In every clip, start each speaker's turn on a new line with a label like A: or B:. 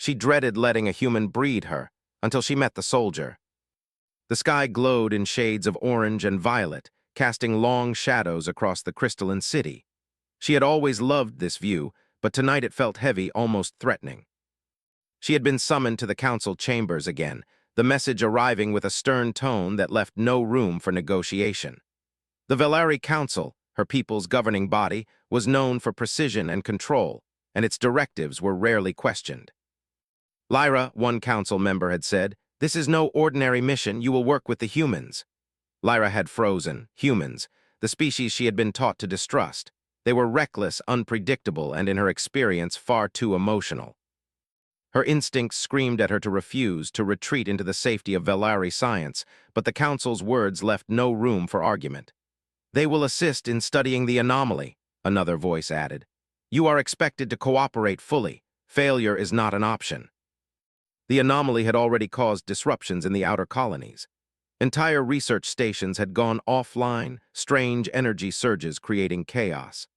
A: She dreaded letting a human breed her, until she met the soldier. The sky glowed in shades of orange and violet, casting long shadows across the crystalline city. She had always loved this view, but tonight it felt heavy, almost threatening. She had been summoned to the council chambers again, the message arriving with a stern tone that left no room for negotiation. The Velari Council, her people's governing body, was known for precision and control, and its directives were rarely questioned. Lyra, one council member had said, "This is no ordinary mission, you will work with the humans." Lyra had frozen. Humans, the species she had been taught to distrust. They were reckless, unpredictable, and in her experience far too emotional. Her instincts screamed at her to refuse, to retreat into the safety of Velari science, but the council's words left no room for argument. "They will assist in studying the anomaly," another voice added. "You are expected to cooperate fully. Failure is not an option." The anomaly had already caused disruptions in the outer colonies. Entire research stations had gone offline, strange energy surges creating chaos.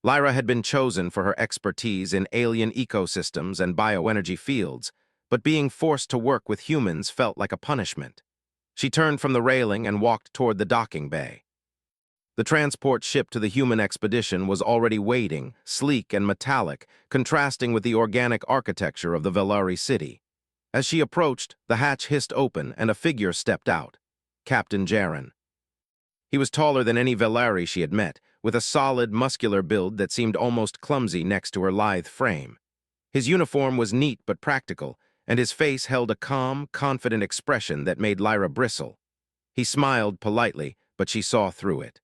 A: Lyra had been chosen for her expertise in alien ecosystems and bioenergy fields, but being forced to work with humans felt like a punishment. She turned from the railing and walked toward the docking bay. The transport ship to the human expedition was already waiting, sleek and metallic, contrasting with the organic architecture of the Velari city. As she approached, the hatch hissed open and a figure stepped out. Captain Jaren. He was taller than any Velari she had met, with a solid, muscular build that seemed almost clumsy next to her lithe frame. His uniform was neat but practical, and his face held a calm, confident expression that made Lyra bristle. He smiled politely, but she saw through it.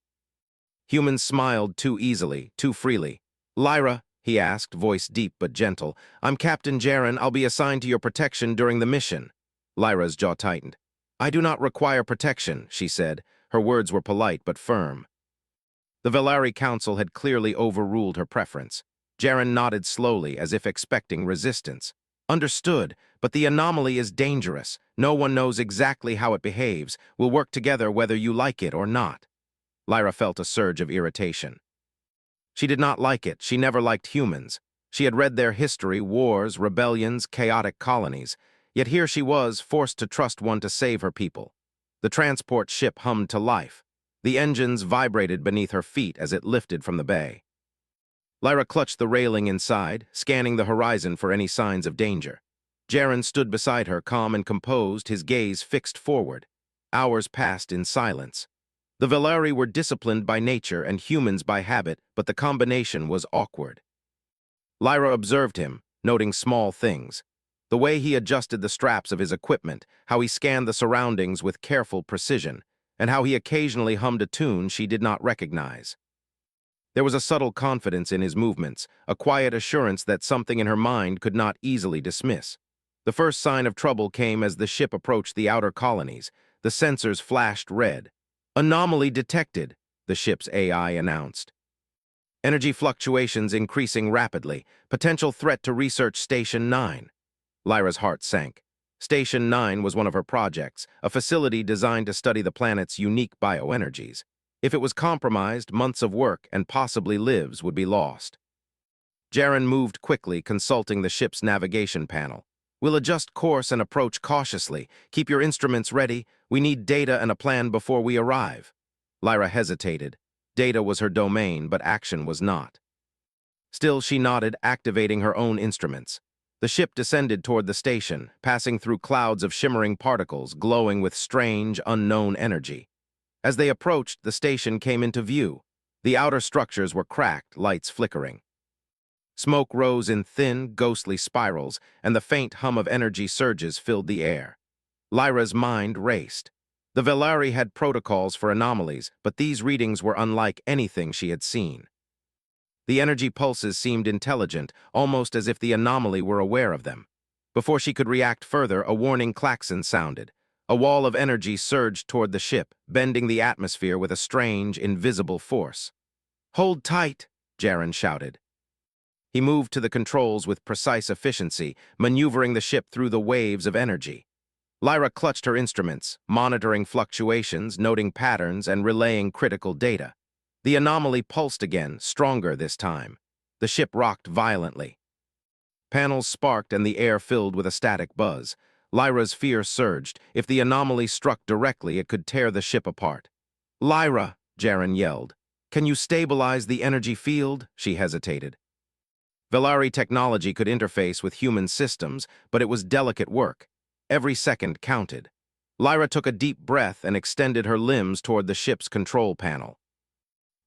A: Humans smiled too easily, too freely. "Lyra," he asked, voice deep but gentle, "I'm Captain Jaren. I'll be assigned to your protection during the mission." Lyra's jaw tightened. "I do not require protection," she said. Her words were polite but firm. The Velari Council had clearly overruled her preference. Jaren nodded slowly, as if expecting resistance. "Understood, but the anomaly is dangerous. No one knows exactly how it behaves. We'll work together whether you like it or not." Lyra felt a surge of irritation. She did not like it. She never liked humans. She had read their history, wars, rebellions, chaotic colonies. Yet here she was, forced to trust one to save her people. The transport ship hummed to life. The engines vibrated beneath her feet as it lifted from the bay. Lyra clutched the railing inside, scanning the horizon for any signs of danger. Jaren stood beside her, calm and composed, his gaze fixed forward. Hours passed in silence. The Velari were disciplined by nature and humans by habit, but the combination was awkward. Lyra observed him, noting small things. The way he adjusted the straps of his equipment, how he scanned the surroundings with careful precision, and how he occasionally hummed a tune she did not recognize. There was a subtle confidence in his movements, a quiet assurance that something in her mind could not easily dismiss. The first sign of trouble came as the ship approached the outer colonies. The sensors flashed red. "Anomaly detected," the ship's AI announced. Energy fluctuations increasing rapidly. Potential threat to Research Station 9. Lyra's heart sank. Station 9 was one of her projects, a facility designed to study the planet's unique bioenergies. If it was compromised, months of work and possibly lives would be lost. Jaren moved quickly, consulting the ship's navigation panel. "We'll adjust course and approach cautiously. Keep your instruments ready. We need data and a plan before we arrive." Lyra hesitated. Data was her domain, but action was not. Still, she nodded, activating her own instruments. The ship descended toward the station, passing through clouds of shimmering particles, glowing with strange, unknown energy. As they approached, the station came into view. The outer structures were cracked, lights flickering. Smoke rose in thin, ghostly spirals, and the faint hum of energy surges filled the air. Lyra's mind raced. The Velari had protocols for anomalies, but these readings were unlike anything she had seen. The energy pulses seemed intelligent, almost as if the anomaly were aware of them. Before she could react further, a warning klaxon sounded. A wall of energy surged toward the ship, bending the atmosphere with a strange, invisible force. "Hold tight," Jaren shouted. He moved to the controls with precise efficiency, maneuvering the ship through the waves of energy. Lyra clutched her instruments, monitoring fluctuations, noting patterns, and relaying critical data. The anomaly pulsed again, stronger this time. The ship rocked violently. Panels sparked and the air filled with a static buzz. Lyra's fear surged. If the anomaly struck directly, it could tear the ship apart. "Lyra," Jaren yelled. "Can you stabilize the energy field?" She hesitated. Velari technology could interface with human systems, but it was delicate work. Every second counted. Lyra took a deep breath and extended her limbs toward the ship's control panel.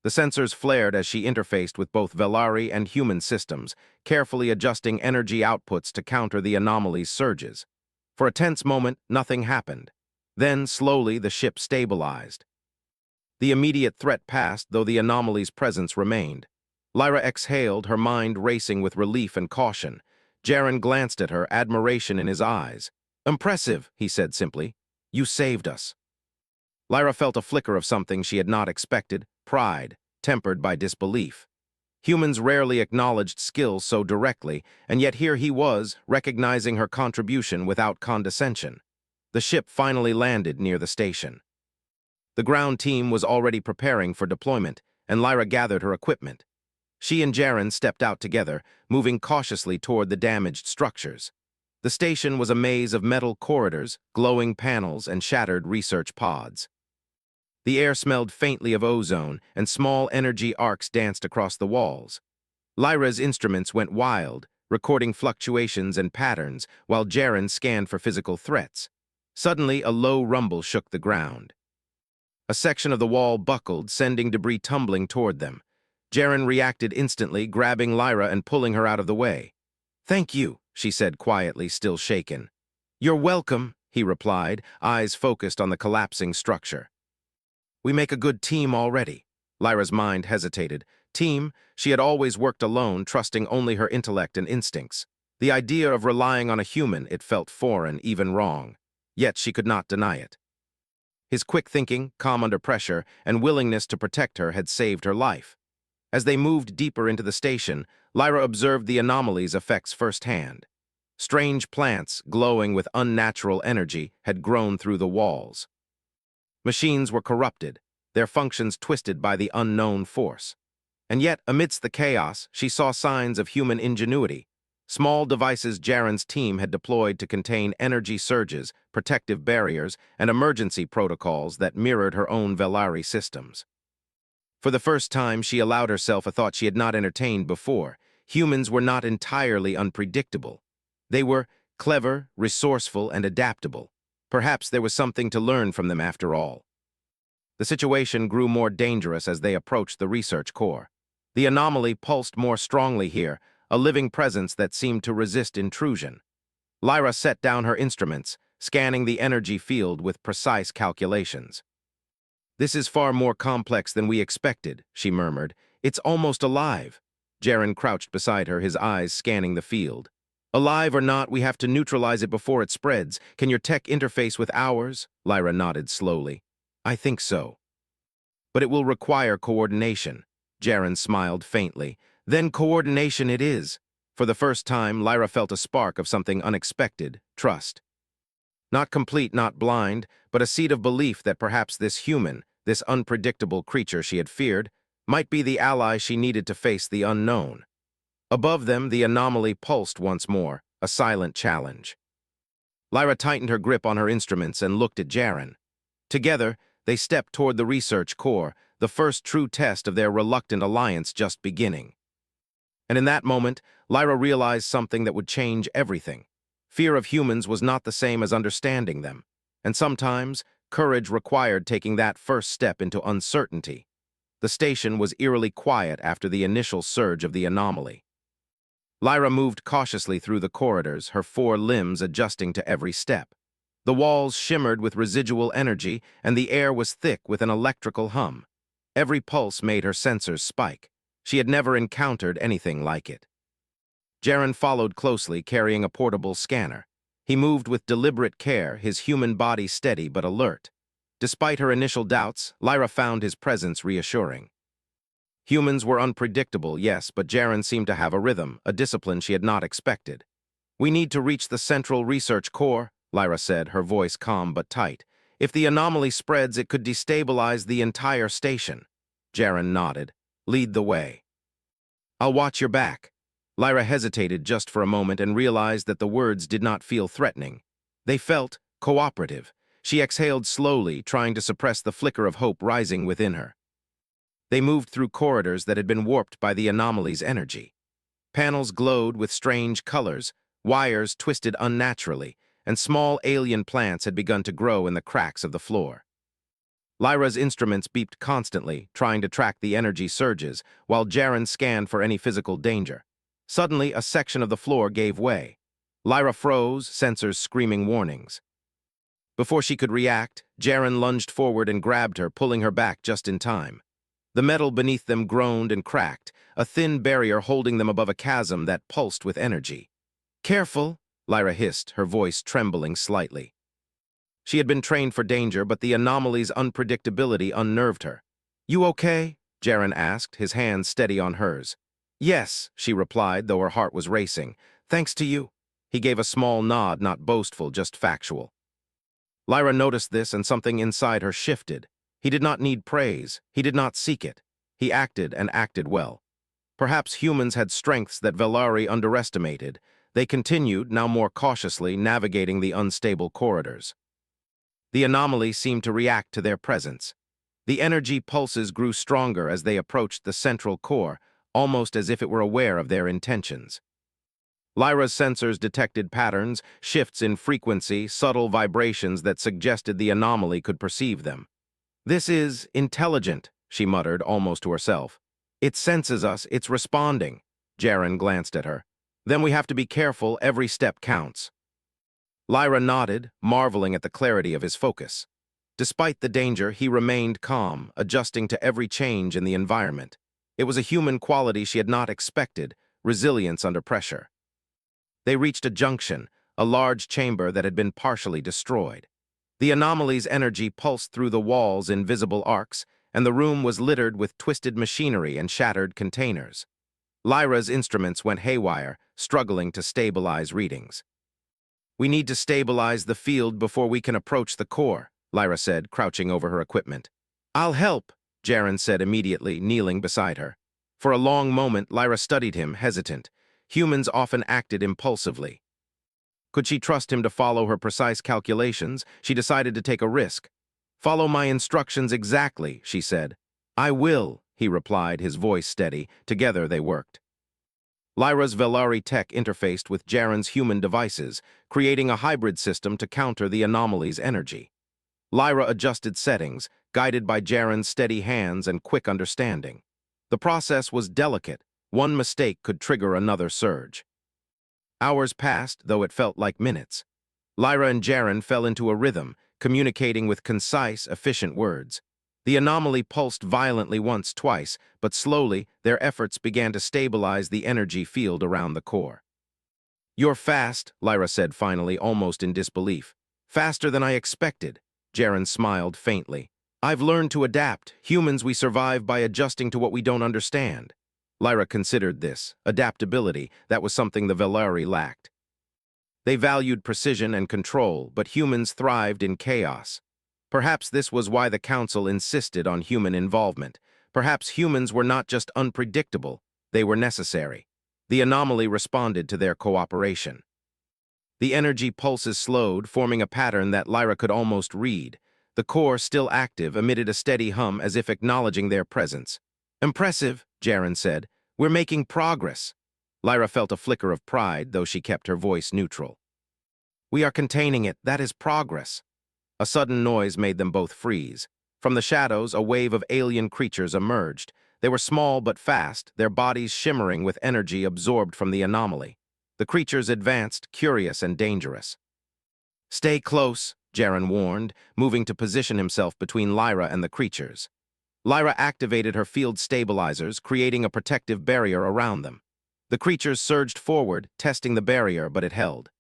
A: The sensors flared as she interfaced with both Velari and human systems, carefully adjusting energy outputs to counter the anomaly's surges. For a tense moment, nothing happened. Then, slowly, the ship stabilized. The immediate threat passed, though the anomaly's presence remained. Lyra exhaled, her mind racing with relief and caution. Jaren glanced at her, admiration in his eyes. "Impressive," he said simply. "You saved us." Lyra felt a flicker of something she had not expected, pride, tempered by disbelief. Humans rarely acknowledged skill so directly, and yet here he was, recognizing her contribution without condescension. The ship finally landed near the station. The ground team was already preparing for deployment, and Lyra gathered her equipment. She and Jaren stepped out together, moving cautiously toward the damaged structures. The station was a maze of metal corridors, glowing panels, and shattered research pods. The air smelled faintly of ozone, and small energy arcs danced across the walls. Lyra's instruments went wild, recording fluctuations and patterns, while Jaren scanned for physical threats. Suddenly, a low rumble shook the ground. A section of the wall buckled, sending debris tumbling toward them. Jaren reacted instantly, grabbing Lyra and pulling her out of the way. "Thank you," she said quietly, still shaken. "You're welcome," he replied, eyes focused on the collapsing structure. "We make a good team already." Lyra's mind hesitated. Team? She had always worked alone, trusting only her intellect and instincts. The idea of relying on a human, it felt foreign, even wrong. Yet she could not deny it. His quick thinking, calm under pressure, and willingness to protect her had saved her life. As they moved deeper into the station, Lyra observed the anomaly's effects firsthand. Strange plants, glowing with unnatural energy, had grown through the walls. Machines were corrupted, their functions twisted by the unknown force. And yet, amidst the chaos, she saw signs of human ingenuity. Small devices Jaren's team had deployed to contain energy surges, protective barriers, and emergency protocols that mirrored her own Velari systems. For the first time, she allowed herself a thought she had not entertained before. Humans were not entirely unpredictable. They were clever, resourceful, and adaptable. Perhaps there was something to learn from them after all. The situation grew more dangerous as they approached the research core. The anomaly pulsed more strongly here, a living presence that seemed to resist intrusion. Lyra set down her instruments, scanning the energy field with precise calculations. "This is far more complex than we expected," she murmured. "It's almost alive." Jaren crouched beside her, his eyes scanning the field. "Alive or not, we have to neutralize it before it spreads. Can your tech interface with ours?" Lyra nodded slowly. "I think so. But it will require coordination." Jaren smiled faintly. "Then coordination it is." For the first time, Lyra felt a spark of something unexpected, trust. Not complete, not blind, but a seed of belief that perhaps this human, this unpredictable creature she had feared, might be the ally she needed to face the unknown. Above them, the anomaly pulsed once more, a silent challenge. Lyra tightened her grip on her instruments and looked at Jaren. Together, they stepped toward the research core, the first true test of their reluctant alliance just beginning. And in that moment, Lyra realized something that would change everything. Fear of humans was not the same as understanding them, and sometimes, courage required taking that first step into uncertainty. The station was eerily quiet after the initial surge of the anomaly. Lyra moved cautiously through the corridors, her four limbs adjusting to every step. The walls shimmered with residual energy, and the air was thick with an electrical hum. Every pulse made her sensors spike. She had never encountered anything like it. Jaren followed closely, carrying a portable scanner. He moved with deliberate care, his human body steady but alert. Despite her initial doubts, Lyra found his presence reassuring. Humans were unpredictable, yes, but Jaren seemed to have a rhythm, a discipline she had not expected. "We need to reach the central research core," Lyra said, her voice calm but tight. "If the anomaly spreads, it could destabilize the entire station." Jaren nodded. "Lead the way." "I'll watch your back." Lyra hesitated just for a moment and realized that the words did not feel threatening. They felt cooperative. She exhaled slowly, trying to suppress the flicker of hope rising within her. They moved through corridors that had been warped by the anomaly's energy. Panels glowed with strange colors, wires twisted unnaturally, and small alien plants had begun to grow in the cracks of the floor. Lyra's instruments beeped constantly, trying to track the energy surges, while Jaren scanned for any physical danger. Suddenly, a section of the floor gave way. Lyra froze, sensors screaming warnings. Before she could react, Jaren lunged forward and grabbed her, pulling her back just in time. The metal beneath them groaned and cracked, a thin barrier holding them above a chasm that pulsed with energy. "Careful," Lyra hissed, her voice trembling slightly. She had been trained for danger, but the anomaly's unpredictability unnerved her. "You okay?" Jaren asked, his hand steady on hers. "Yes," she replied, though her heart was racing. "Thanks to you." He gave a small nod, not boastful, just factual. Lyra noticed this, and something inside her shifted. He did not need praise. He did not seek it. He acted, and acted well. Perhaps humans had strengths that Velari underestimated. They continued, now more cautiously, navigating the unstable corridors. The anomaly seemed to react to their presence. The energy pulses grew stronger as they approached the central core, almost as if it were aware of their intentions. Lyra's sensors detected patterns, shifts in frequency, subtle vibrations that suggested the anomaly could perceive them. "This is intelligent," she muttered, almost to herself. "It senses us, it's responding." Jaren glanced at her. "Then we have to be careful, every step counts." Lyra nodded, marveling at the clarity of his focus. Despite the danger, he remained calm, adjusting to every change in the environment. It was a human quality she had not expected, resilience under pressure. They reached a junction, a large chamber that had been partially destroyed. The anomaly's energy pulsed through the walls in visible arcs, and the room was littered with twisted machinery and shattered containers. Lyra's instruments went haywire, struggling to stabilize readings. "We need to stabilize the field before we can approach the core," Lyra said, crouching over her equipment. "I'll help," Jaren said immediately, kneeling beside her. For a long moment, Lyra studied him, hesitant. Humans often acted impulsively. Could she trust him to follow her precise calculations? She decided to take a risk. "Follow my instructions exactly," she said. "I will," he replied, his voice steady. Together they worked. Lyra's Velari tech interfaced with Jaren's human devices, creating a hybrid system to counter the anomaly's energy. Lyra adjusted settings, guided by Jaren's steady hands and quick understanding. The process was delicate. One mistake could trigger another surge. Hours passed, though it felt like minutes. Lyra and Jaren fell into a rhythm, communicating with concise, efficient words. The anomaly pulsed violently once, twice, but slowly their efforts began to stabilize the energy field around the core. "You're fast," Lyra said finally, almost in disbelief. "Faster than I expected." Jaren smiled faintly. "I've learned to adapt. Humans, we survive by adjusting to what we don't understand." Lyra considered this. Adaptability, that was something the Velari lacked. They valued precision and control, but humans thrived in chaos. Perhaps this was why the Council insisted on human involvement. Perhaps humans were not just unpredictable, they were necessary. The anomaly responded to their cooperation. The energy pulses slowed, forming a pattern that Lyra could almost read. The core, still active, emitted a steady hum as if acknowledging their presence. "Impressive," Jaren said. "We're making progress." Lyra felt a flicker of pride, though she kept her voice neutral. "We are containing it. That is progress." A sudden noise made them both freeze. From the shadows, a wave of alien creatures emerged. They were small but fast, their bodies shimmering with energy absorbed from the anomaly. The creatures advanced, curious and dangerous. "Stay close," Jaren warned, moving to position himself between Lyra and the creatures. Lyra activated her field stabilizers, creating a protective barrier around them. The creatures surged forward, testing the barrier, but it held.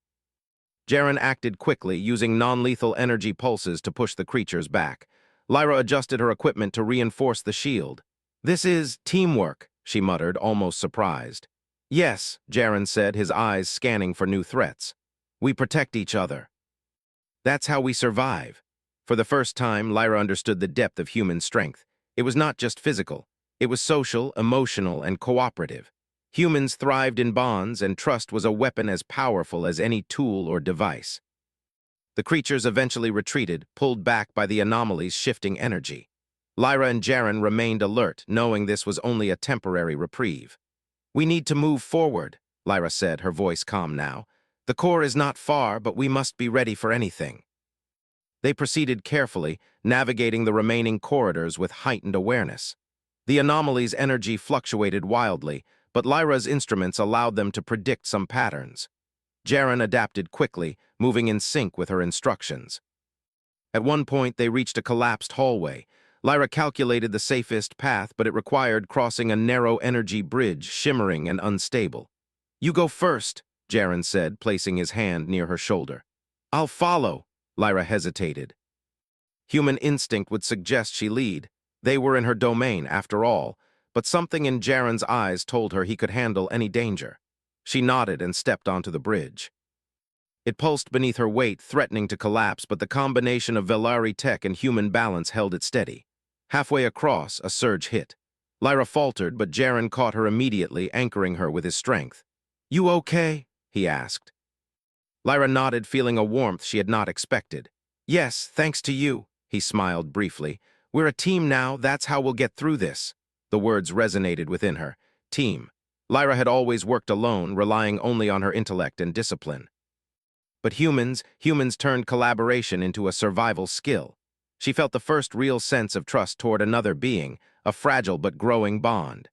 A: Jaren acted quickly, using non-lethal energy pulses to push the creatures back. Lyra adjusted her equipment to reinforce the shield. "This is teamwork," she muttered, almost surprised. "Yes," Jaren said, his eyes scanning for new threats. "We protect each other. That's how we survive." For the first time, Lyra understood the depth of human strength. It was not just physical. It was social, emotional, and cooperative. Humans thrived in bonds, and trust was a weapon as powerful as any tool or device. The creatures eventually retreated, pulled back by the anomaly's shifting energy. Lyra and Jaren remained alert, knowing this was only a temporary reprieve. "We need to move forward," Lyra said, her voice calm now. "The core is not far, but we must be ready for anything." They proceeded carefully, navigating the remaining corridors with heightened awareness. The anomaly's energy fluctuated wildly, but Lyra's instruments allowed them to predict some patterns. Jaren adapted quickly, moving in sync with her instructions. At one point, they reached a collapsed hallway. Lyra calculated the safest path, but it required crossing a narrow energy bridge, shimmering and unstable. "You go first," Jaren said, placing his hand near her shoulder. "I'll follow." Lyra hesitated. Human instinct would suggest she lead. They were in her domain, after all, but something in Jaren's eyes told her he could handle any danger. She nodded and stepped onto the bridge. It pulsed beneath her weight, threatening to collapse, but the combination of Velari tech and human balance held it steady. Halfway across, a surge hit. Lyra faltered, but Jaren caught her immediately, anchoring her with his strength. "You okay?" he asked. Lyra nodded, feeling a warmth she had not expected. "Yes, thanks to you," he smiled briefly. "We're a team now, that's how we'll get through this." The words resonated within her. Team. Lyra had always worked alone, relying only on her intellect and discipline. But humans turned collaboration into a survival skill. She felt the first real sense of trust toward another being, a fragile but growing bond.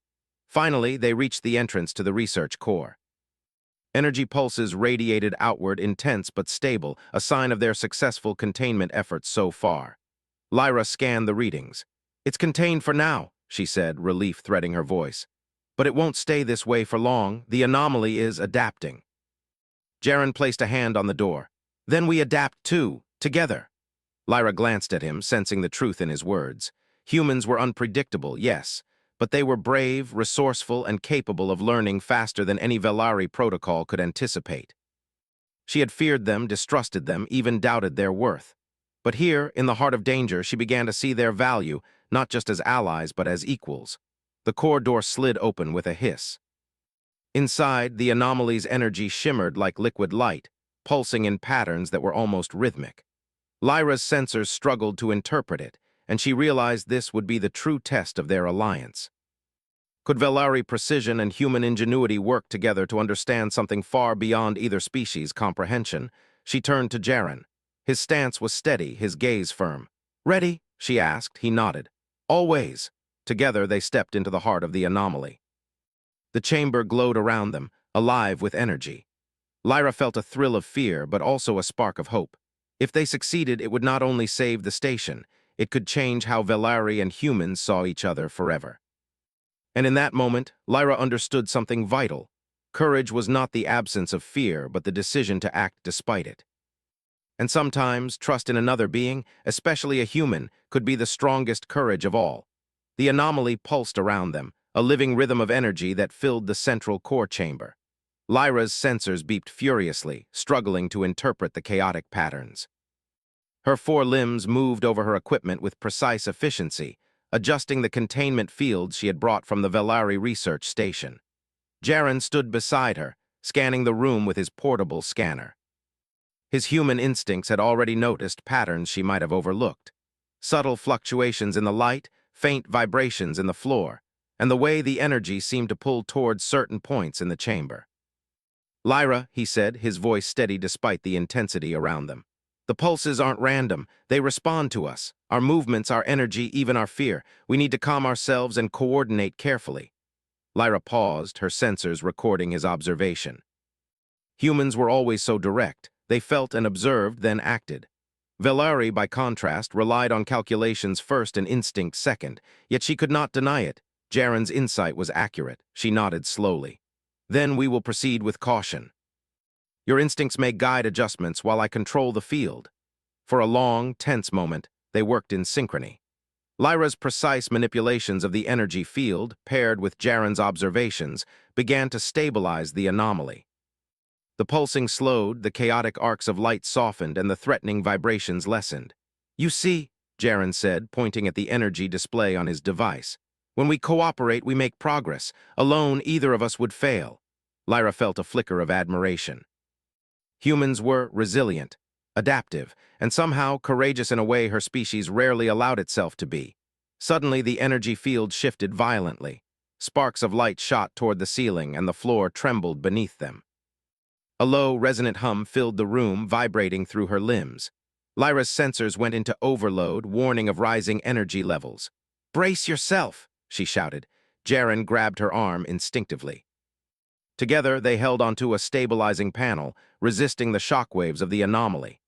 A: Finally, they reached the entrance to the research core. Energy pulses radiated outward, intense but stable, a sign of their successful containment efforts so far. Lyra scanned the readings. "It's contained for now," she said, relief threading her voice. "But it won't stay this way for long. The anomaly is adapting." Jaren placed a hand on the door. "Then we adapt too, together." Lyra glanced at him, sensing the truth in his words. Humans were unpredictable, yes, but they were brave, resourceful, and capable of learning faster than any Velari protocol could anticipate. She had feared them, distrusted them, even doubted their worth. But here, in the heart of danger, she began to see their value, not just as allies, but as equals. The core door slid open with a hiss. Inside, the anomaly's energy shimmered like liquid light, pulsing in patterns that were almost rhythmic. Lyra's sensors struggled to interpret it, and she realized this would be the true test of their alliance. Could Velari precision and human ingenuity work together to understand something far beyond either species' comprehension? She turned to Jaren. His stance was steady, his gaze firm. "Ready?" she asked. He nodded. "Always." Together, they stepped into the heart of the anomaly. The chamber glowed around them, alive with energy. Lyra felt a thrill of fear, but also a spark of hope. If they succeeded, it would not only save the station, it could change how Velari and humans saw each other forever. And in that moment, Lyra understood something vital. Courage was not the absence of fear, but the decision to act despite it. And sometimes, trust in another being, especially a human, could be the strongest courage of all. The anomaly pulsed around them, a living rhythm of energy that filled the central core chamber. Lyra's sensors beeped furiously, struggling to interpret the chaotic patterns. Her four limbs moved over her equipment with precise efficiency, adjusting the containment fields she had brought from the Velari research station. Jaren stood beside her, scanning the room with his portable scanner. His human instincts had already noticed patterns she might have overlooked. Subtle fluctuations in the light, faint vibrations in the floor, and the way the energy seemed to pull towards certain points in the chamber. "Lyra," he said, his voice steady despite the intensity around them. "The pulses aren't random. They respond to us. Our movements, our energy, even our fear. We need to calm ourselves and coordinate carefully." Lyra paused, her sensors recording his observation. Humans were always so direct. They felt and observed, then acted. Velari, by contrast, relied on calculations first and instinct second, yet she could not deny it. Jaren's insight was accurate. She nodded slowly. "Then we will proceed with caution. Your instincts may guide adjustments while I control the field." For a long, tense moment, they worked in synchrony. Lyra's precise manipulations of the energy field, paired with Jaren's observations, began to stabilize the anomaly. The pulsing slowed, the chaotic arcs of light softened, and the threatening vibrations lessened. "You see," Jaren said, pointing at the energy display on his device. When we cooperate, we make progress. Alone, either of us would fail. Lyra felt a flicker of admiration. Humans were resilient, adaptive, and somehow courageous in a way her species rarely allowed itself to be. Suddenly, the energy field shifted violently. Sparks of light shot toward the ceiling, and the floor trembled beneath them. A low, resonant hum filled the room, vibrating through her limbs. Lyra's sensors went into overload, warning of rising energy levels. "Brace yourself," she shouted. Jaren grabbed her arm instinctively. Together, they held onto a stabilizing panel, resisting the shockwaves of the anomaly.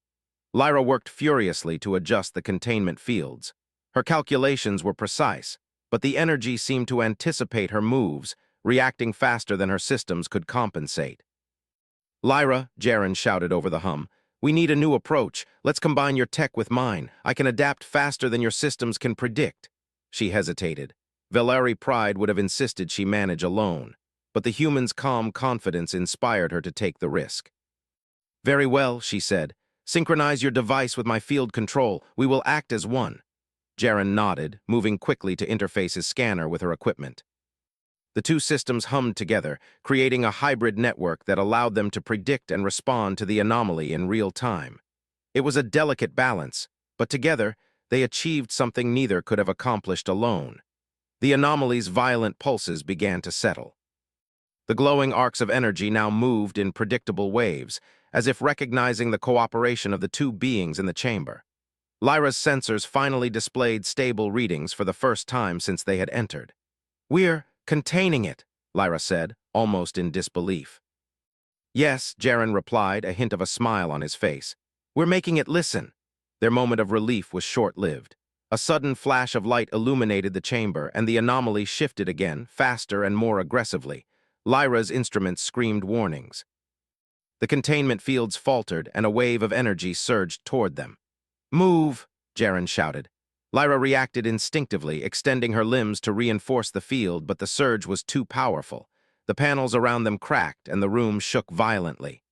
A: Lyra worked furiously to adjust the containment fields. Her calculations were precise, but the energy seemed to anticipate her moves, reacting faster than her systems could compensate. "Lyra," Jaren shouted over the hum, "we need a new approach. Let's combine your tech with mine. I can adapt faster than your systems can predict." She hesitated. Valeri pride would have insisted she manage alone, but the human's calm confidence inspired her to take the risk. "Very well," she said. "Synchronize your device with my field control. We will act as one." Jaren nodded, moving quickly to interface his scanner with her equipment. The two systems hummed together, creating a hybrid network that allowed them to predict and respond to the anomaly in real time. It was a delicate balance, but together, they achieved something neither could have accomplished alone. The anomaly's violent pulses began to settle. The glowing arcs of energy now moved in predictable waves, as if recognizing the cooperation of the two beings in the chamber. Lyra's sensors finally displayed stable readings for the first time since they had entered. "We're containing it," Lyra said, almost in disbelief. "Yes," Jaren replied, a hint of a smile on his face. "We're making it listen." Their moment of relief was short-lived. A sudden flash of light illuminated the chamber, and the anomaly shifted again, faster and more aggressively. Lyra's instruments screamed warnings. The containment fields faltered, and a wave of energy surged toward them. "Move!" Jaren shouted. Lyra reacted instinctively, extending her limbs to reinforce the field, but the surge was too powerful. The panels around them cracked, and the room shook violently.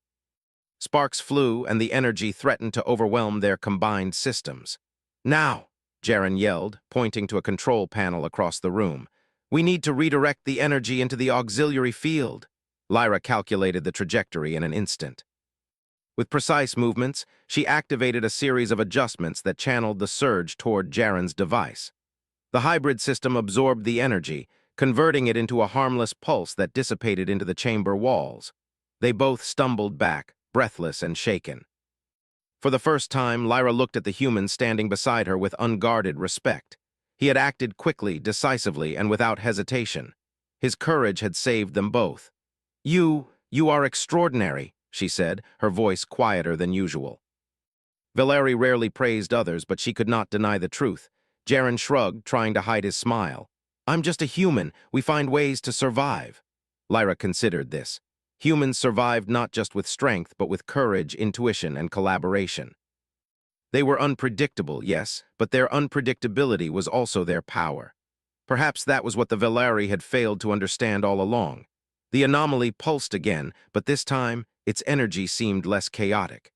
A: Sparks flew, and the energy threatened to overwhelm their combined systems. "Now!" Jaren yelled, pointing to a control panel across the room. "We need to redirect the energy into the auxiliary field." Lyra calculated the trajectory in an instant. With precise movements, she activated a series of adjustments that channeled the surge toward Jaren's device. The hybrid system absorbed the energy, converting it into a harmless pulse that dissipated into the chamber walls. They both stumbled back, breathless and shaken. For the first time, Lyra looked at the human standing beside her with unguarded respect. He had acted quickly, decisively, and without hesitation. His courage had saved them both. You are extraordinary," she said, her voice quieter than usual. Valeri rarely praised others, but she could not deny the truth. Jaren shrugged, trying to hide his smile. "I'm just a human. We find ways to survive." Lyra considered this. Humans survived not just with strength, but with courage, intuition, and collaboration. They were unpredictable, yes, but their unpredictability was also their power. Perhaps that was what the Valeri had failed to understand all along. The anomaly pulsed again, but this time, its energy seemed less chaotic.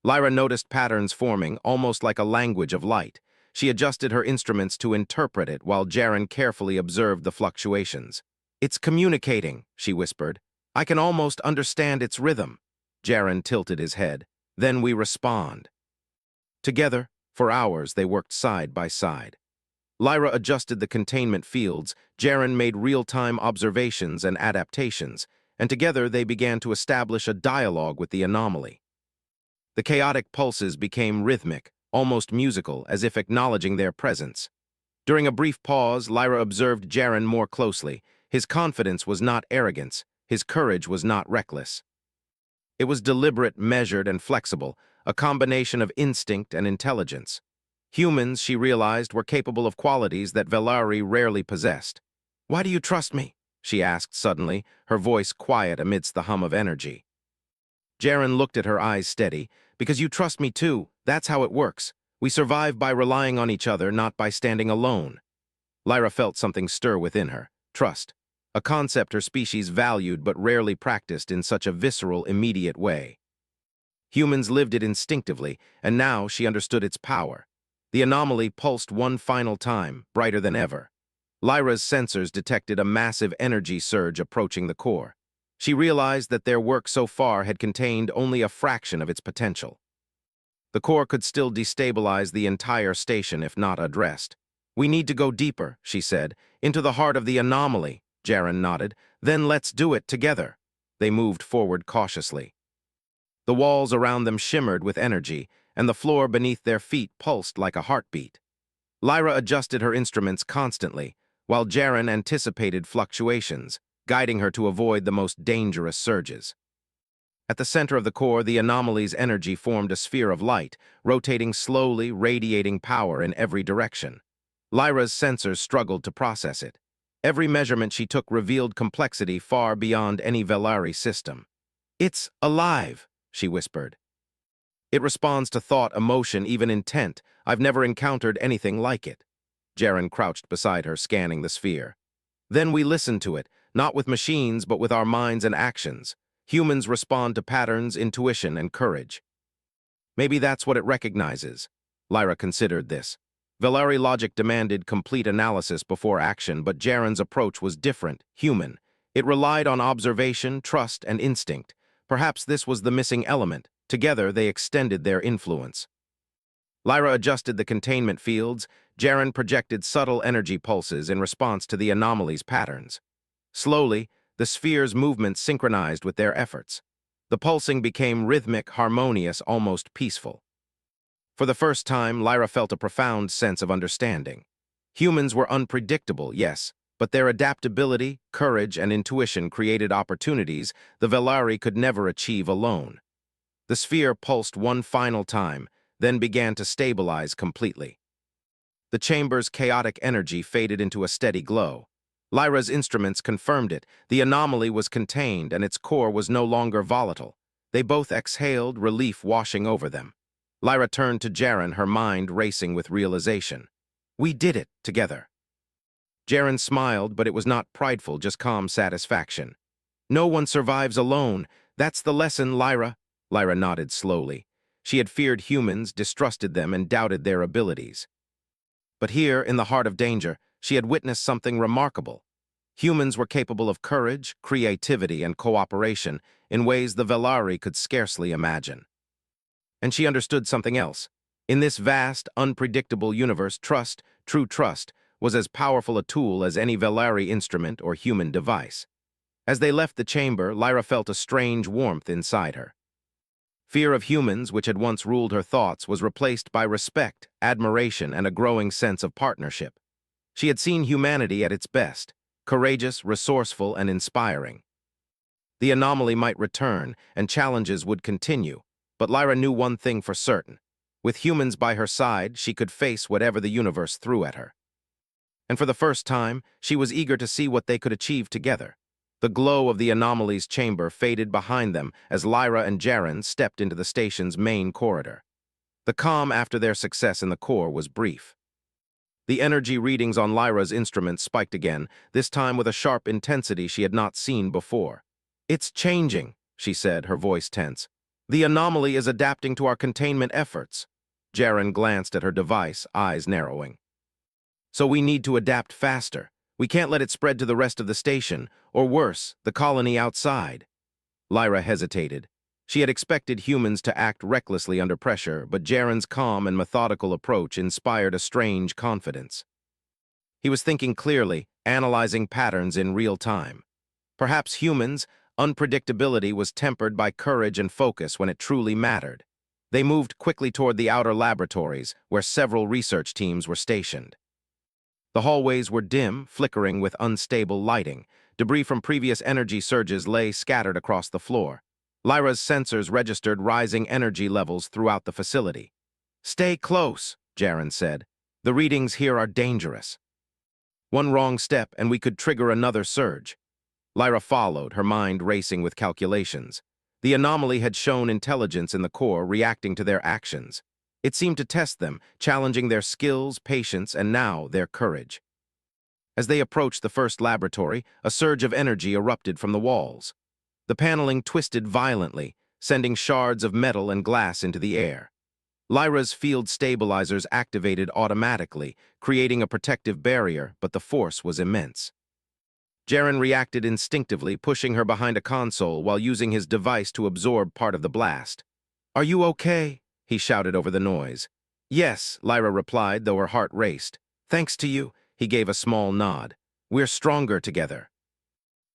A: Lyra noticed patterns forming, almost like a language of light. She adjusted her instruments to interpret it while Jaren carefully observed the fluctuations. "It's communicating," she whispered. "I can almost understand its rhythm." Jaren tilted his head. "Then we respond." Together, for hours, they worked side by side. Lyra adjusted the containment fields, Jaren made real-time observations and adaptations, and together they began to establish a dialogue with the anomaly. The chaotic pulses became rhythmic, almost musical, as if acknowledging their presence. During a brief pause, Lyra observed Jaren more closely. His confidence was not arrogance, his courage was not reckless. It was deliberate, measured, and flexible, a combination of instinct and intelligence. Humans, she realized, were capable of qualities that Valeri rarely possessed. "Why do you trust me?" she asked suddenly, her voice quiet amidst the hum of energy. Jaren looked at her, eyes steady. "Because you trust me too. That's how it works. We survive by relying on each other, not by standing alone." Lyra felt something stir within her. Trust. A concept her species valued but rarely practiced in such a visceral, immediate way. Humans lived it instinctively, and now she understood its power. The anomaly pulsed one final time, brighter than ever. Lyra's sensors detected a massive energy surge approaching the core. She realized that their work so far had contained only a fraction of its potential. The core could still destabilize the entire station if not addressed. "We need to go deeper," she said, "into the heart of the anomaly." Jaren nodded. "Then let's do it together." They moved forward cautiously. The walls around them shimmered with energy, and the floor beneath their feet pulsed like a heartbeat. Lyra adjusted her instruments constantly, while Jaren anticipated fluctuations, guiding her to avoid the most dangerous surges. At the center of the core, the anomaly's energy formed a sphere of light, rotating slowly, radiating power in every direction. Lyra's sensors struggled to process it. Every measurement she took revealed complexity far beyond any Velari system. "It's alive," she whispered. "It responds to thought, emotion, even intent. I've never encountered anything like it." Jaren crouched beside her, scanning the sphere. "Then we listen to it, not with machines, but with our minds and actions. Humans respond to patterns, intuition, and courage." Maybe that's what it recognizes. Lyra considered this. Velari logic demanded complete analysis before action, but Jaren's approach was different, human. It relied on observation, trust, and instinct. Perhaps this was the missing element. Together, they extended their influence. Lyra adjusted the containment fields. Jaren projected subtle energy pulses in response to the anomaly's patterns. Slowly, the sphere's movement synchronized with their efforts. The pulsing became rhythmic, harmonious, almost peaceful. For the first time, Lyra felt a profound sense of understanding. Humans were unpredictable, yes, but their adaptability, courage, and intuition created opportunities the Velari could never achieve alone. The sphere pulsed one final time, then began to stabilize completely. The chamber's chaotic energy faded into a steady glow. Lyra's instruments confirmed it. The anomaly was contained, and its core was no longer volatile. They both exhaled, relief washing over them. Lyra turned to Jaren, her mind racing with realization. "We did it, together." Jaren smiled, but it was not prideful, just calm satisfaction. "No one survives alone. That's the lesson, Lyra." Lyra nodded slowly. She had feared humans, distrusted them, and doubted their abilities. But here, in the heart of danger, she had witnessed something remarkable. Humans were capable of courage, creativity, and cooperation in ways the Velari could scarcely imagine. And she understood something else. In this vast, unpredictable universe, trust, true trust, was as powerful a tool as any Velari instrument or human device. As they left the chamber, Lyra felt a strange warmth inside her. Fear of humans, which had once ruled her thoughts, was replaced by respect, admiration, and a growing sense of partnership. She had seen humanity at its best, courageous, resourceful, and inspiring. The anomaly might return, and challenges would continue, but Lyra knew one thing for certain. With humans by her side, she could face whatever the universe threw at her. And for the first time, she was eager to see what they could achieve together. The glow of the anomaly's chamber faded behind them as Lyra and Jaren stepped into the station's main corridor. The calm after their success in the core was brief. The energy readings on Lyra's instruments spiked again, this time with a sharp intensity she had not seen before. "It's changing," she said, her voice tense. "The anomaly is adapting to our containment efforts." Jaren glanced at her device, eyes narrowing. "So we need to adapt faster. We can't let it spread to the rest of the station, or worse, the colony outside." Lyra hesitated. She had expected humans to act recklessly under pressure, but Jaren's calm and methodical approach inspired a strange confidence. He was thinking clearly, analyzing patterns in real time. Perhaps humans' unpredictability was tempered by courage and focus when it truly mattered. They moved quickly toward the outer laboratories, where several research teams were stationed. The hallways were dim, flickering with unstable lighting. Debris from previous energy surges lay scattered across the floor. Lyra's sensors registered rising energy levels throughout the facility. "Stay close," Jaren said. "The readings here are dangerous. One wrong step and we could trigger another surge." Lyra followed, her mind racing with calculations. The anomaly had shown intelligence in the core, reacting to their actions. It seemed to test them, challenging their skills, patience, and now their courage. As they approached the first laboratory, a surge of energy erupted from the walls. The paneling twisted violently, sending shards of metal and glass into the air. Lyra's field stabilizers activated automatically, creating a protective barrier, but the force was immense. Jaren reacted instinctively, pushing her behind a console while using his device to absorb part of the blast. "Are you okay?" he shouted over the noise. "Yes," Lyra replied, though her heart raced. "Thanks to you," he gave a small nod. "We're stronger together."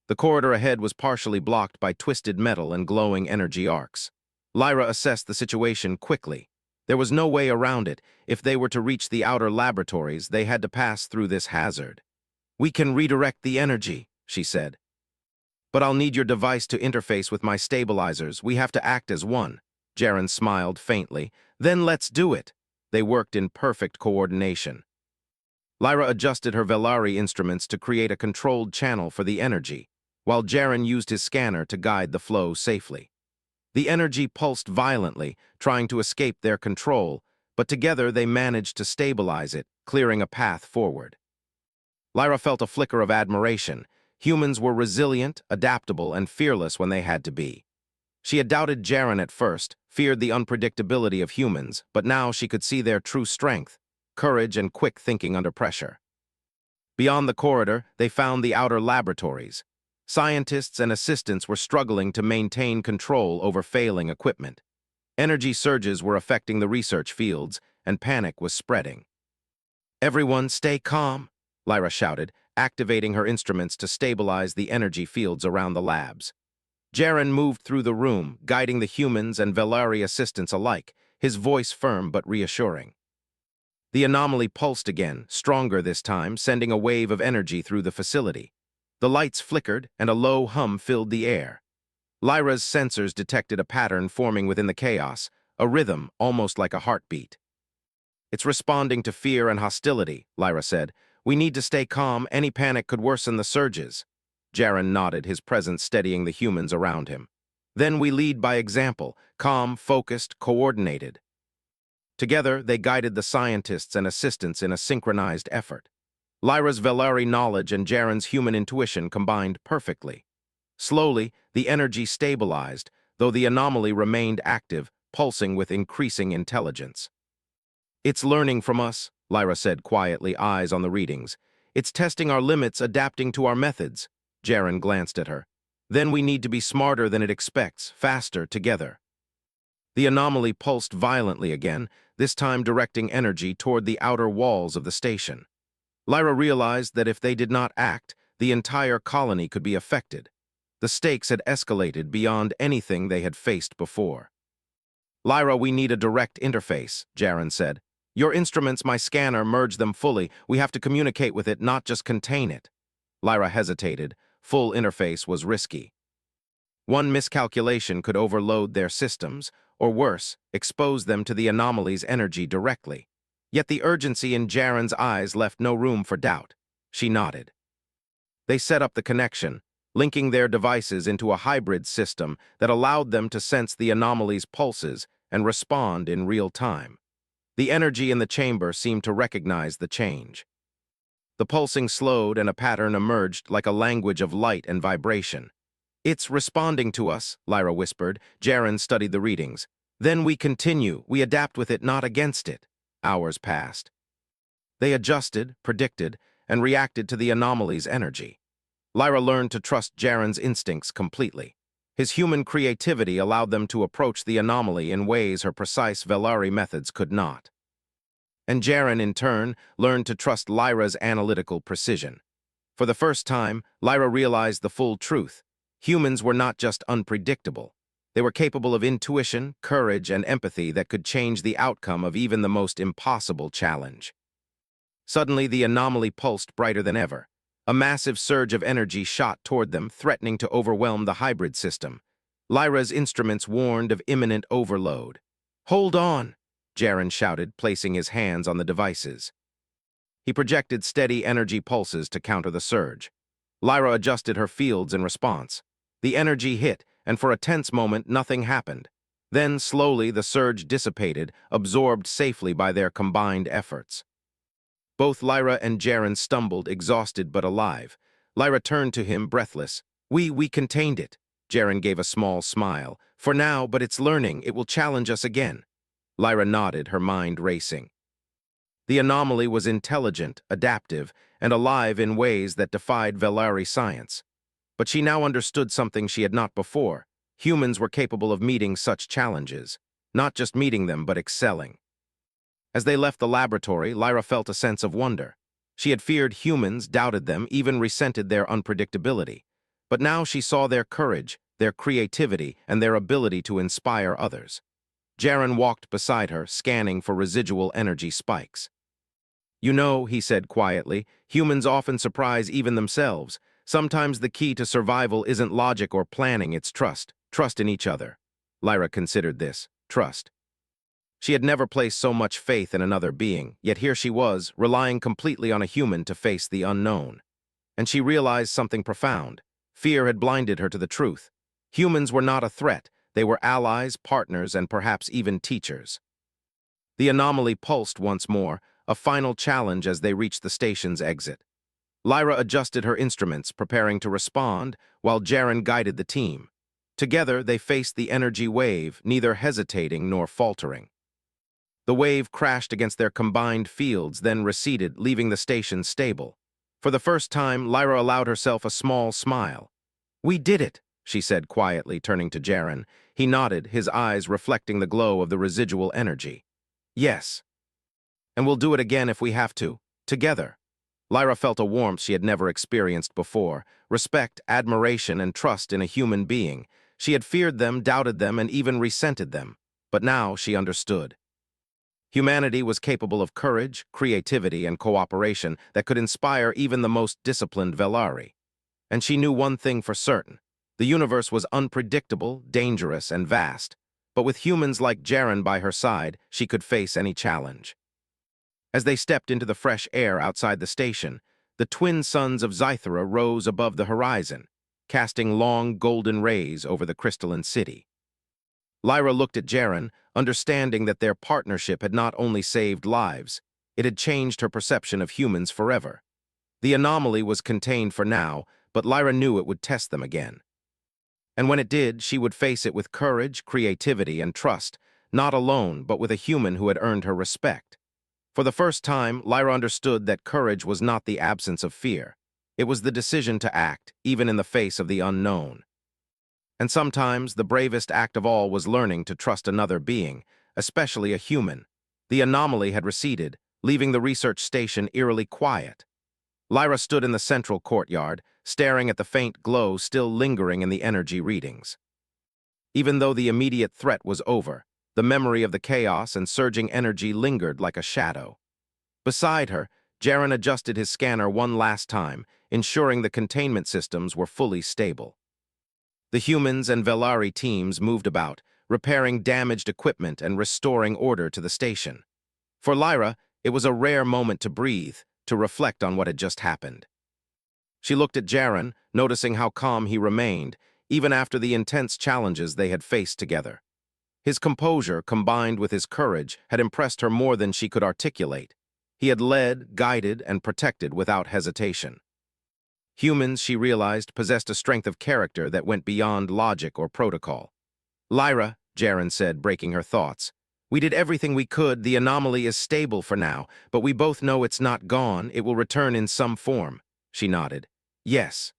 A: The corridor ahead was partially blocked by twisted metal and glowing energy arcs. Lyra assessed the situation quickly. There was no way around it. If they were to reach the outer laboratories, they had to pass through this hazard. "We can redirect the energy," she said. "But I'll need your device to interface with my stabilizers. We have to act as one." Jaren smiled faintly. "Then let's do it." They worked in perfect coordination. Lyra adjusted her Velari instruments to create a controlled channel for the energy, while Jaren used his scanner to guide the flow safely. The energy pulsed violently, trying to escape their control, but together they managed to stabilize it, clearing a path forward. Lyra felt a flicker of admiration. Humans were resilient, adaptable, and fearless when they had to be. She had doubted Jaren at first, feared the unpredictability of humans, but now she could see their true strength, courage, and quick thinking under pressure. Beyond the corridor, they found the outer laboratories. Scientists and assistants were struggling to maintain control over failing equipment. Energy surges were affecting the research fields, and panic was spreading. "Everyone stay calm," Lyra shouted, activating her instruments to stabilize the energy fields around the labs. Jaren moved through the room, guiding the humans and Velari assistants alike, his voice firm but reassuring. The anomaly pulsed again, stronger this time, sending a wave of energy through the facility. The lights flickered, and a low hum filled the air. Lyra's sensors detected a pattern forming within the chaos, a rhythm almost like a heartbeat. "It's responding to fear and hostility," Lyra said. "We need to stay calm. Any panic could worsen the surges." Jaren nodded, his presence steadying the humans around him. "Then we lead by example, calm, focused, coordinated." Together, they guided the scientists and assistants in a synchronized effort. Lyra's Velari knowledge and Jaren's human intuition combined perfectly. Slowly, the energy stabilized, though the anomaly remained active, pulsing with increasing intelligence. "It's learning from us," Lyra said quietly, eyes on the readings. "It's testing our limits, adapting to our methods." Jaren glanced at her. "Then we need to be smarter than it expects, faster together." The anomaly pulsed violently again, this time directing energy toward the outer walls of the station. Lyra realized that if they did not act, the entire colony could be affected. The stakes had escalated beyond anything they had faced before. "Lyra, we need a direct interface," Jaren said. "Your instruments, my scanner, merge them fully. We have to communicate with it, not just contain it." Lyra hesitated. Full interface was risky. One miscalculation could overload their systems, or worse, expose them to the anomaly's energy directly. Yet the urgency in Jaren's eyes left no room for doubt. She nodded. They set up the connection, linking their devices into a hybrid system that allowed them to sense the anomaly's pulses and respond in real time. The energy in the chamber seemed to recognize the change. The pulsing slowed and a pattern emerged like a language of light and vibration. "It's responding to us," Lyra whispered. Jaren studied the readings. "Then we continue. We adapt with it, not against it." Hours passed. They adjusted, predicted, and reacted to the anomaly's energy. Lyra learned to trust Jaren's instincts completely. His human creativity allowed them to approach the anomaly in ways her precise Velari methods could not. And Jaren, in turn, learned to trust Lyra's analytical precision. For the first time, Lyra realized the full truth. Humans were not just unpredictable. They were capable of intuition, courage, and empathy that could change the outcome of even the most impossible challenge. Suddenly, the anomaly pulsed brighter than ever. A massive surge of energy shot toward them, threatening to overwhelm the hybrid system. Lyra's instruments warned of imminent overload. "Hold on!" Jaren shouted, placing his hands on the devices. He projected steady energy pulses to counter the surge. Lyra adjusted her fields in response. The energy hit, and for a tense moment, nothing happened. Then, slowly, the surge dissipated, absorbed safely by their combined efforts. Both Lyra and Jaren stumbled, exhausted but alive. Lyra turned to him, breathless. We contained it." Jaren gave a small smile. "For now, but it's learning. It will challenge us again." Lyra nodded, her mind racing. The anomaly was intelligent, adaptive, and alive in ways that defied Velari science. But she now understood something she had not before. Humans were capable of meeting such challenges. Not just meeting them, but excelling. As they left the laboratory, Lyra felt a sense of wonder. She had feared humans, doubted them, even resented their unpredictability. But now she saw their courage, their creativity, and their ability to inspire others. Jaren walked beside her, scanning for residual energy spikes. "You know," he said quietly, "humans often surprise even themselves. Sometimes the key to survival isn't logic or planning, it's trust. Trust in each other." Lyra considered this. Trust. She had never placed so much faith in another being, yet here she was, relying completely on a human to face the unknown. And she realized something profound. Fear had blinded her to the truth. Humans were not a threat. They were allies, partners, and perhaps even teachers. The anomaly pulsed once more, a final challenge as they reached the station's exit. Lyra adjusted her instruments, preparing to respond, while Jaren guided the team. Together, they faced the energy wave, neither hesitating nor faltering. The wave crashed against their combined fields, then receded, leaving the station stable. For the first time, Lyra allowed herself a small smile. "We did it," she said quietly, turning to Jaren. He nodded, his eyes reflecting the glow of the residual energy. "Yes. And we'll do it again if we have to. Together." Lyra felt a warmth she had never experienced before. Respect, admiration, and trust in a human being. She had feared them, doubted them, and even resented them. But now she understood. Humanity was capable of courage, creativity, and cooperation that could inspire even the most disciplined Velari. And she knew one thing for certain. The universe was unpredictable, dangerous, and vast. But with humans like Jaren by her side, she could face any challenge. As they stepped into the fresh air outside the station, the twin suns of Zythera rose above the horizon, casting long golden rays over the crystalline city. Lyra looked at Jaren, understanding that their partnership had not only saved lives, it had changed her perception of humans forever. The anomaly was contained for now, but Lyra knew it would test them again. And when it did, she would face it with courage, creativity, and trust, not alone, but with a human who had earned her respect. For the first time, Lyra understood that courage was not the absence of fear. It was the decision to act, even in the face of the unknown. And sometimes, the bravest act of all was learning to trust another being, especially a human. The anomaly had receded, leaving the research station eerily quiet. Lyra stood in the central courtyard, staring at the faint glow still lingering in the energy readings. Even though the immediate threat was over, the memory of the chaos and surging energy lingered like a shadow. Beside her, Jaren adjusted his scanner one last time, ensuring the containment systems were fully stable. The humans and Velari teams moved about, repairing damaged equipment and restoring order to the station. For Lyra, it was a rare moment to breathe, to reflect on what had just happened. She looked at Jaren, noticing how calm he remained, even after the intense challenges they had faced together. His composure, combined with his courage, had impressed her more than she could articulate. He had led, guided, and protected without hesitation. Humans, she realized, possessed a strength of character that went beyond logic or protocol. "Lyra," Jaren said, breaking her thoughts, "we did everything we could. The anomaly is stable for now, but we both know it's not gone. It will return in some form." She nodded. "Yes.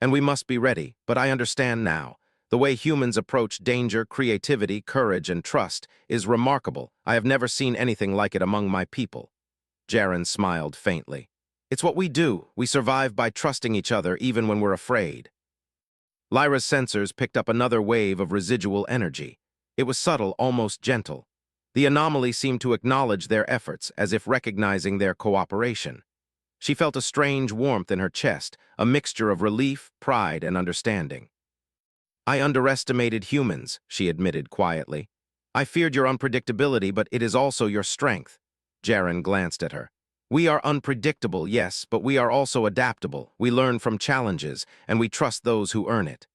A: And we must be ready, but I understand now. The way humans approach danger, creativity, courage, and trust is remarkable. I have never seen anything like it among my people." Jaren smiled faintly. "It's what we do. We survive by trusting each other even when we're afraid." Lyra's sensors picked up another wave of residual energy. It was subtle, almost gentle. The anomaly seemed to acknowledge their efforts, as if recognizing their cooperation. She felt a strange warmth in her chest, a mixture of relief, pride, and understanding. "I underestimated humans," she admitted quietly. "I feared your unpredictability, but it is also your strength." Jaren glanced at her. "We are unpredictable, yes, but we are also adaptable. We learn from challenges, and we trust those who earn it."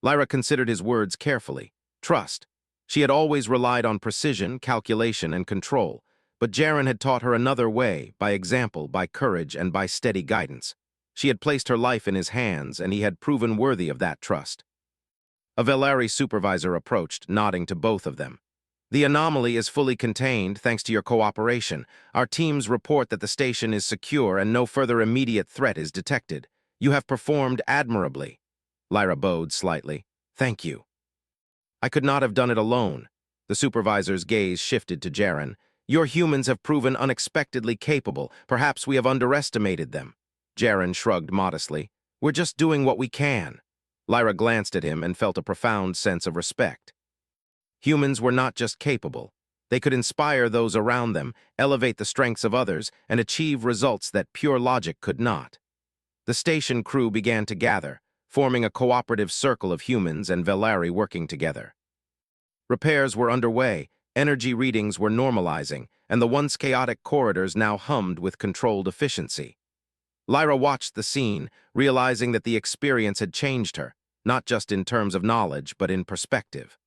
A: Lyra considered his words carefully. Trust. She had always relied on precision, calculation, and control, but Jaren had taught her another way, by example, by courage, and by steady guidance. She had placed her life in his hands, and he had proven worthy of that trust. A Velari supervisor approached, nodding to both of them. The anomaly is fully contained thanks to your cooperation. Our teams report that the station is secure and no further immediate threat is detected. You have performed admirably. Lyra bowed slightly. Thank you. I could not have done it alone. The supervisor's gaze shifted to Jaren. Your humans have proven unexpectedly capable. Perhaps we have underestimated them. Jaren shrugged modestly. We're just doing what we can. Lyra glanced at him and felt a profound sense of respect. Humans were not just capable. They could inspire those around them, elevate the strengths of others, and achieve results that pure logic could not. The station crew began to gather, forming a cooperative circle of humans and Velari working together. Repairs were underway, energy readings were normalizing, and the once chaotic corridors now hummed with controlled efficiency. Lyra watched the scene, realizing that the experience had changed her, not just in terms of knowledge, but in perspective.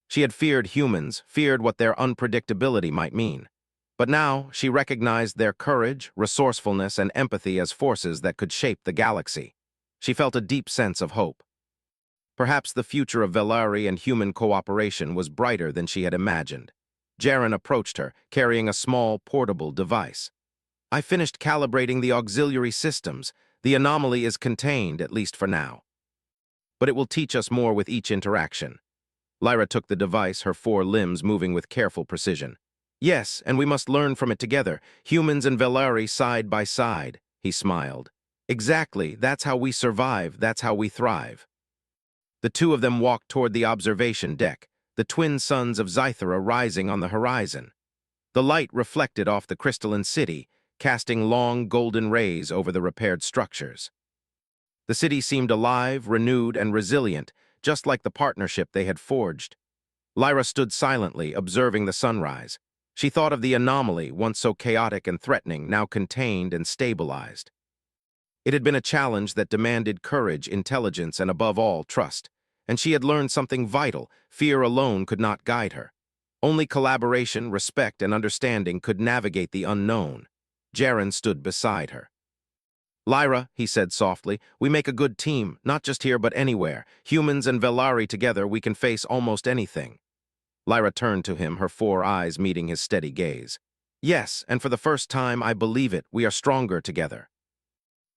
A: She had feared humans, feared what their unpredictability might mean. But now she recognized their courage, resourcefulness, and empathy as forces that could shape the galaxy. She felt a deep sense of hope. Perhaps the future of Velari and human cooperation was brighter than she had imagined. Jaren approached her, carrying a small, portable device. I finished calibrating the auxiliary systems. The anomaly is contained, at least for now. But it will teach us more with each interaction. Lyra took the device, her 4 limbs moving with careful precision. Yes, and we must learn from it together, humans and Velari side by side, he smiled. Exactly, that's how we survive, that's how we thrive. The two of them walked toward the observation deck, the twin suns of Zythera rising on the horizon. The light reflected off the crystalline city, casting long golden rays over the repaired structures. The city seemed alive, renewed, and resilient, just like the partnership they had forged. Lyra stood silently, observing the sunrise. She thought of the anomaly, once so chaotic and threatening, now contained and stabilized. It had been a challenge that demanded courage, intelligence, and above all, trust. And she had learned something vital. Fear alone could not guide her. Only collaboration, respect, and understanding could navigate the unknown. Jaren stood beside her. Lyra, he said softly, we make a good team, not just here but anywhere. Humans and Velari together, we can face almost anything. Lyra turned to him, her 4 eyes meeting his steady gaze. Yes, and for the first time, I believe it, we are stronger together.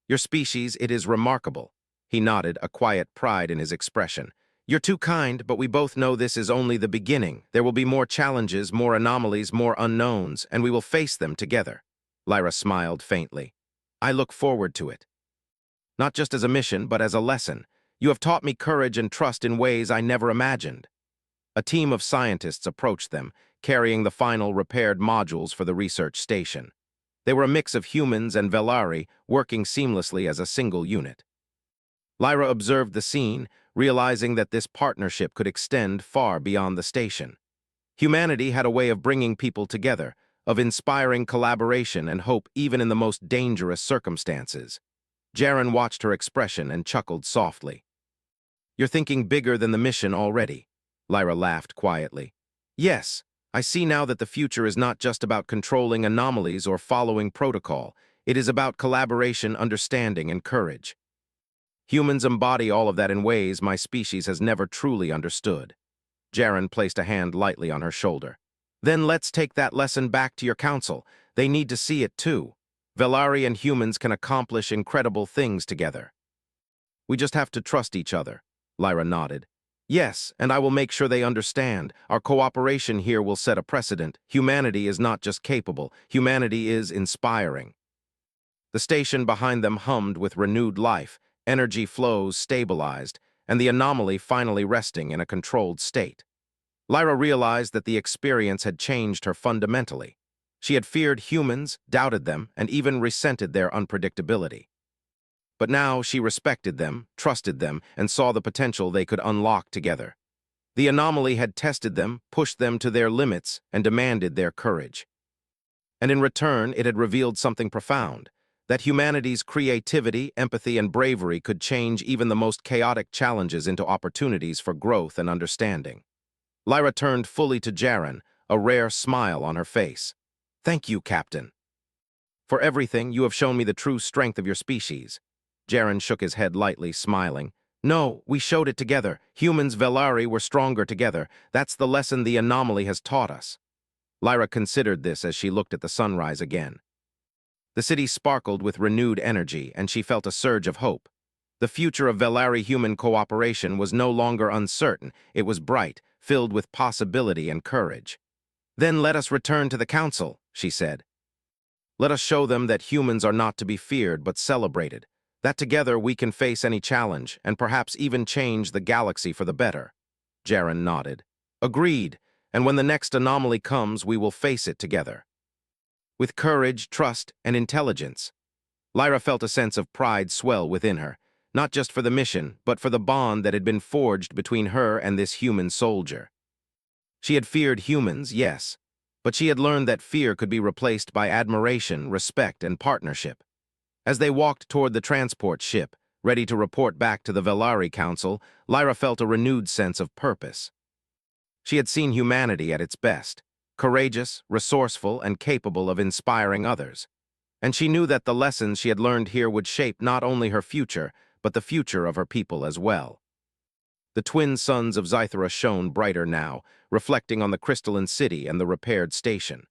A: Your species, it is remarkable. He nodded, a quiet pride in his expression. You're too kind, but we both know this is only the beginning. There will be more challenges, more anomalies, more unknowns, and we will face them together. Lyra smiled faintly. I look forward to it. Not just as a mission, but as a lesson. You have taught me courage and trust in ways I never imagined. A team of scientists approached them, carrying the final repaired modules for the research station. They were a mix of humans and Velari, working seamlessly as a single unit. Lyra observed the scene, realizing that this partnership could extend far beyond the station. Humanity had a way of bringing people together, of inspiring collaboration and hope even in the most dangerous circumstances. Jaren watched her expression and chuckled softly. You're thinking bigger than the mission already. Lyra laughed quietly. Yes, I see now that the future is not just about controlling anomalies or following protocol. It is about collaboration, understanding, and courage. Humans embody all of that in ways my species has never truly understood. Jaren placed a hand lightly on her shoulder. Then let's take that lesson back to your council. They need to see it too. Velari and humans can accomplish incredible things together. We just have to trust each other. Lyra nodded. Yes, and I will make sure they understand. Our cooperation here will set a precedent. Humanity is not just capable. Humanity is inspiring. The station behind them hummed with renewed life, energy flows stabilized, and the anomaly finally resting in a controlled state. Lyra realized that the experience had changed her fundamentally. She had feared humans, doubted them, and even resented their unpredictability. But now she respected them, trusted them, and saw the potential they could unlock together. The anomaly had tested them, pushed them to their limits, and demanded their courage. And in return, it had revealed something profound, that humanity's creativity, empathy, and bravery could change even the most chaotic challenges into opportunities for growth and understanding. Lyra turned fully to Jaren, a rare smile on her face. Thank you, Captain. For everything, you have shown me the true strength of your species. Jaren shook his head lightly, smiling. No, we showed it together. Humans, Velari, were stronger together. That's the lesson the anomaly has taught us. Lyra considered this as she looked at the sunrise again. The city sparkled with renewed energy, and she felt a surge of hope. The future of Velari-human cooperation was no longer uncertain. It was bright, filled with possibility and courage. "Then let us return to the council," she said. "Let us show them that humans are not to be feared but celebrated, that together we can face any challenge and perhaps even change the galaxy for the better." Jaren nodded. "Agreed, and when the next anomaly comes, we will face it together." With courage, trust, and intelligence, Lyra felt a sense of pride swell within her, not just for the mission, but for the bond that had been forged between her and this human soldier. She had feared humans, yes, but she had learned that fear could be replaced by admiration, respect, and partnership. As they walked toward the transport ship, ready to report back to the Velari Council, Lyra felt a renewed sense of purpose. She had seen humanity at its best, courageous, resourceful, and capable of inspiring others. And she knew that the lessons she had learned here would shape not only her future, but the future of her people as well. The twin suns of Zythera shone brighter now, reflecting on the crystalline city and the repaired station.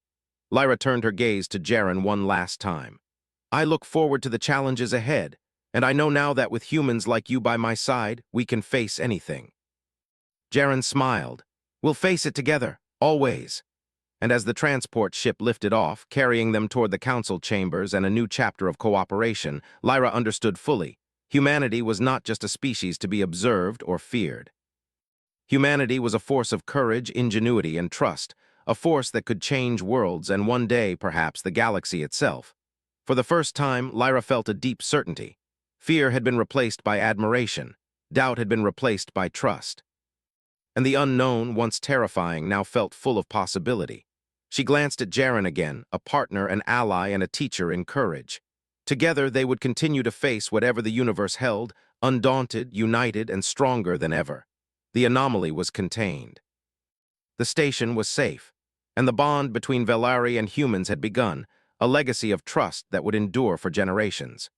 A: Lyra turned her gaze to Jaren one last time. "I look forward to the challenges ahead, and I know now that with humans like you by my side, we can face anything." Jaren smiled. "We'll face it together, always." And as the transport ship lifted off, carrying them toward the council chambers and a new chapter of cooperation, Lyra understood fully. Humanity was not just a species to be observed or feared. Humanity was a force of courage, ingenuity, and trust, a force that could change worlds and one day, perhaps, the galaxy itself. For the first time, Lyra felt a deep certainty. Fear had been replaced by admiration. Doubt had been replaced by trust. And the unknown, once terrifying, now felt full of possibility. She glanced at Jaren again, a partner, an ally, and a teacher in courage. Together, they would continue to face whatever the universe held, undaunted, united, and stronger than ever. The anomaly was contained. The station was safe, and the bond between Velari and humans had begun, a legacy of trust that would endure for generations.